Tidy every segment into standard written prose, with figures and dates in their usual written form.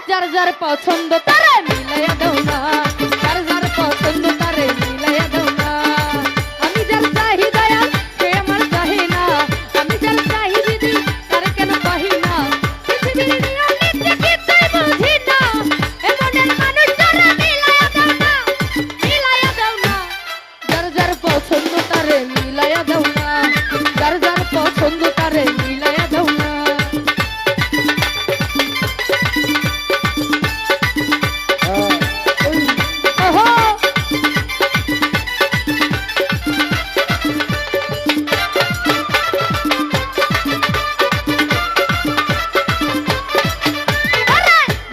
যার যার পছন্দ তারে মিলাইয়া দাও না, যার যার পছন্দ তারে মিলাইয়া দাও না। আমি যার চাহি দয়া সে আমার চাহি না, আমি যার চাহি দিদি তারে কেন পাহি না। পৃথিবীর নিয়ম নীতি কিছুই বুঝি না, এমনের মানুষ যারা মিলাইয়া দাও না, মিলাইয়া দাও না। যার যার পছন্দ তারে মিলাইয়া দাও না, যার যার পছন্দ তারে মিলাইয়া দাও না। ওহো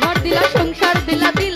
ঘর দিলা সংসার দিলা দিলা